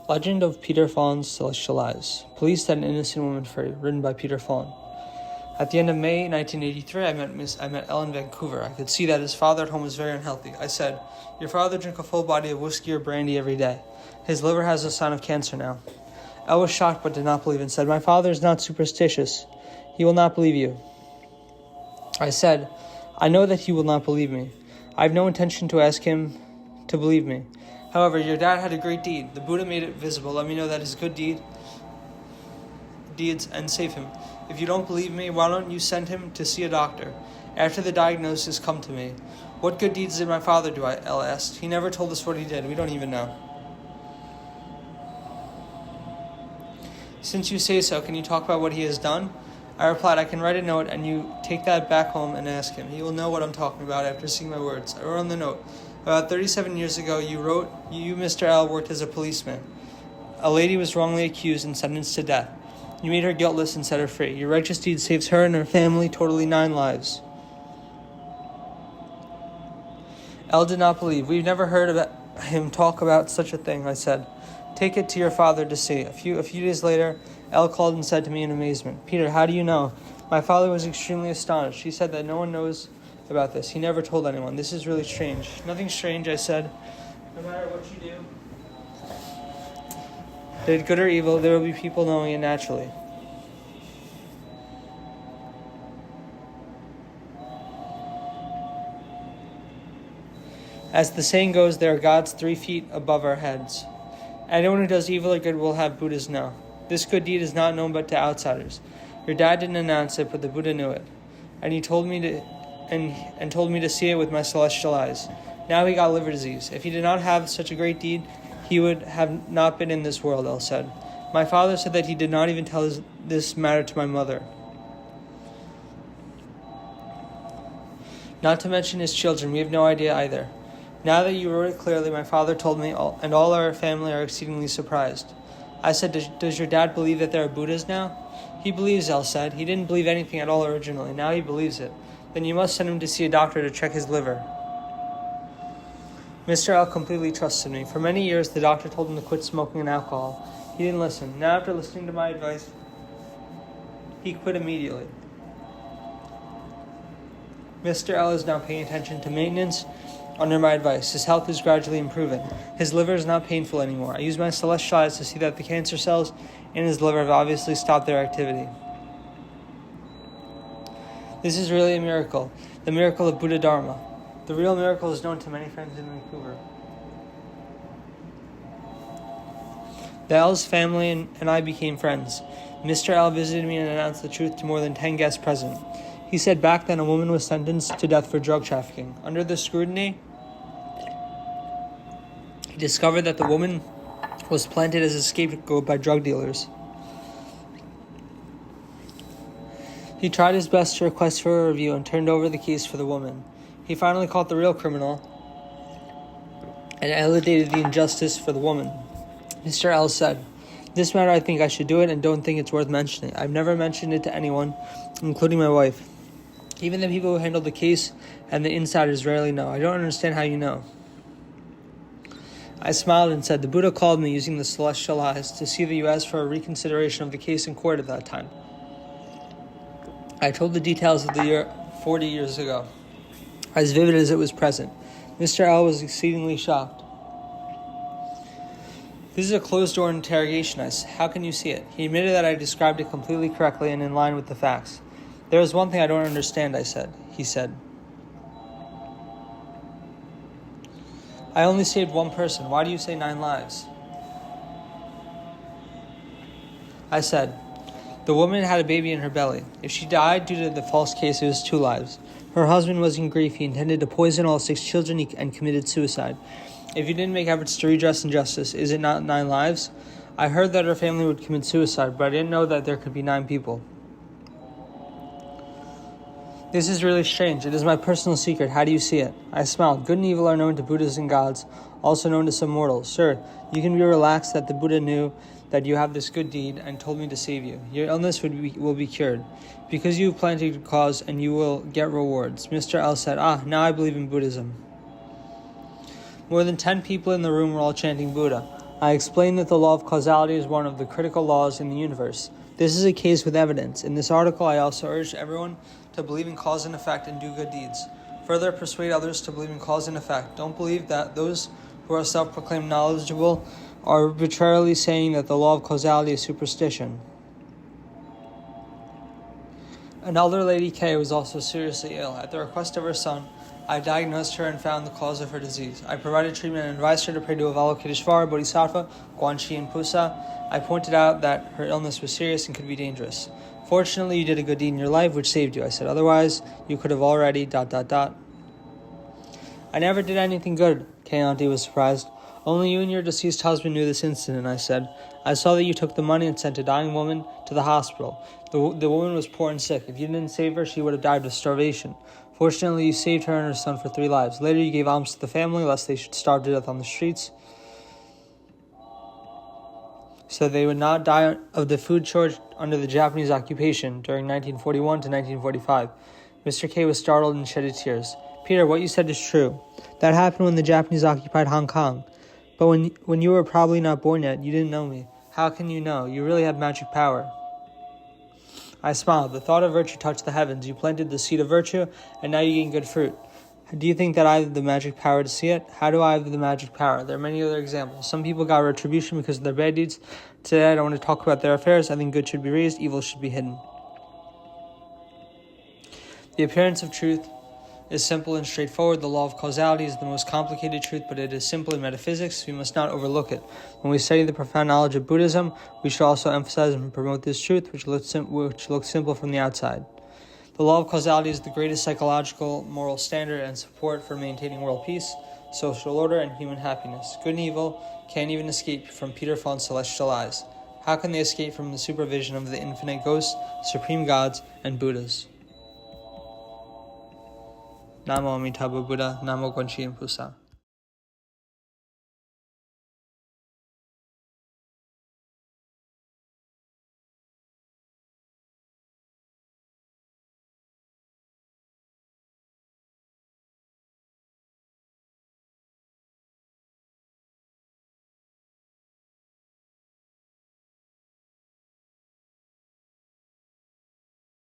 Legend of Peter Faun's Celestial Eyes. Police set an innocent woman free, written by Peter Faun. At the end of May 1983, I met Elle in Vancouver. I could see that his father at home was very unhealthy. I said, "Your father drank a full body of whiskey or brandy every day. His liver has a sign of cancer now." Elle was shocked but did not believe and said, "My father is not superstitious. He will not believe you." I said, "I know that he will not believe me. I have no intention to ask him to believe me. However, your dad had a great deed. The Buddha made it visible. Let me know that his good deeds and save him. If you don't believe me, why don't you send him to see a doctor? After the diagnosis, come to me." "What good deeds did my father do?" Elle asked. "He never told us what he did. We don't even know." "Since you say so, can you talk about what he has done?" I replied, "I can write a note and you take that back home and ask him. He will know what I'm talking about after seeing my words." I wrote on the note, "About 37 years ago, you, Mr. L, worked as a policeman. A lady was wrongly accused and sentenced to death. You made her guiltless and set her free. Your righteous deed saves her and her family, totally 9 lives." Elle did not believe. "We've never heard about him talk about such a thing," I said. "Take it to your father to see." A few days later, Elle called and said to me in amazement, "Peter, how do you know?" My father was extremely astonished. He said that no one knows about this. He never told anyone. "This is really strange." "Nothing strange," I said. "No matter what you do, be it good or evil, there will be people knowing it naturally." As the saying goes, there are gods 3 feet above our heads. Anyone who does evil or good will have Buddhas know. This good deed is not known but to outsiders. Your dad didn't announce it, but the Buddha knew it, and he told me to see it with my celestial eyes. Now he got liver disease. If he did not have such a great deed, he would have not been in this world," Elle said. "My father said that he did not even tell this matter to my mother, not to mention his children. We have no idea either. Now that you wrote it clearly, my father told me, and all our family are exceedingly surprised." I said, Does your dad believe that there are Buddhas now?" "He believes," Elle said. "He didn't believe anything at all originally. Now he believes it." "Then you must send him to see a doctor to check his liver." Mr. L completely trusted me. For many years, the doctor told him to quit smoking and alcohol. He didn't listen. Now, after listening to my advice, he quit immediately. Mr. L is now paying attention to maintenance under my advice. His health is gradually improving. His liver is not painful anymore. I use my celestial eyes to see that the cancer cells in his liver have obviously stopped their activity. This is really a miracle, the miracle of Buddha Dharma. The real miracle is known to many friends in Vancouver. The L's family and I became friends. Mr. L visited me and announced the truth to more than 10 guests present. He said back then a woman was sentenced to death for drug trafficking. Under the scrutiny, he discovered that the woman was planted as a scapegoat by drug dealers. He tried his best to request for a review and turned over the case for the woman. He finally caught the real criminal and eliminated the injustice for the woman. Mr. L said, "This matter, I think I should do it and don't think it's worth mentioning. I've never mentioned it to anyone, including my wife. Even the people who handle the case and the insiders rarely know. I don't understand how you know." I smiled and said, "The Buddha called me using the celestial eyes to see that you asked for a reconsideration of the case in court at that time." I told the details of the year 40 years ago, as vivid as it was present. Mr. L was exceedingly shocked. "This is a closed-door interrogation," I said. "How can you see it?" He admitted that I described it completely correctly and in line with the facts. "There is one thing I don't understand," he said. "I only saved one person. Why do you say 9 lives?" I said, "The woman had a baby in her belly. If she died due to the false case, it was 2 lives. Her husband was in grief. He intended to poison all 6 children and committed suicide. If you didn't make efforts to redress injustice, is it not 9 lives? I heard that her family would commit suicide, but I didn't know that there could be 9 people. This is really strange. It is my personal secret. How do you see it?" I smiled. "Good and evil are known to Buddhas and gods, also known to some mortals. Sir, you can be relaxed that the Buddha knew that you have this good deed and told me to save you. Your illness will be cured, because you have planted a cause and you will get rewards." Mr. L said, "Now I believe in Buddhism." More than 10 people in the room were all chanting Buddha. I explained that the law of causality is one of the critical laws in the universe. This is a case with evidence. In this article, I also urged everyone to believe in cause and effect and do good deeds. Further, persuade others to believe in cause and effect. Don't believe that those who are self-proclaimed knowledgeable are arbitrarily saying that the law of causality is superstition. An elder lady K was also seriously ill. At the request of her son, I diagnosed her and found the cause of her disease. I provided treatment and advised her to pray to Avalokiteshvara, Bodhisattva, Guanxi, and Pusa. I pointed out that her illness was serious and could be dangerous. Fortunately, you did a good deed in your life, which saved you. I said, otherwise, you could have already... I never did anything good, K auntie was surprised. Only you and your deceased husband knew this incident, I said. I saw that you took the money and sent a dying woman to the hospital. The woman was poor and sick. If you didn't save her, she would have died of starvation. Fortunately, you saved her and her son for 3 lives. Later, you gave alms to the family, lest they should starve to death on the streets, so they would not die of the food shortage under the Japanese occupation during 1941 to 1945. Mr. K was startled and shed tears. Peter, what you said is true. That happened when the Japanese occupied Hong Kong. But when you were probably not born yet, you didn't know me. How can you know? You really have magic power. I smiled. The thought of virtue touched the heavens. You planted the seed of virtue, and now you gain good fruit. Do you think that I have the magic power to see it? How do I have the magic power? There are many other examples. Some people got retribution because of their bad deeds. Today, I don't want to talk about their affairs. I think good should be raised, evil should be hidden. The appearance of truth is simple and straightforward. The law of causality is the most complicated truth, but it is simple in metaphysics. We must not overlook it. When we study the profound knowledge of Buddhism, we should also emphasize and promote this truth, which looks simple from the outside. The law of causality is the greatest psychological, moral standard and support for maintaining world peace, social order, and human happiness. Good and evil can't even escape from Peter Faun's celestial eyes. How can they escape from the supervision of the infinite ghosts, supreme gods, and Buddhas? Namo Amitabha Buddha, Namo Guanxi and Pusa.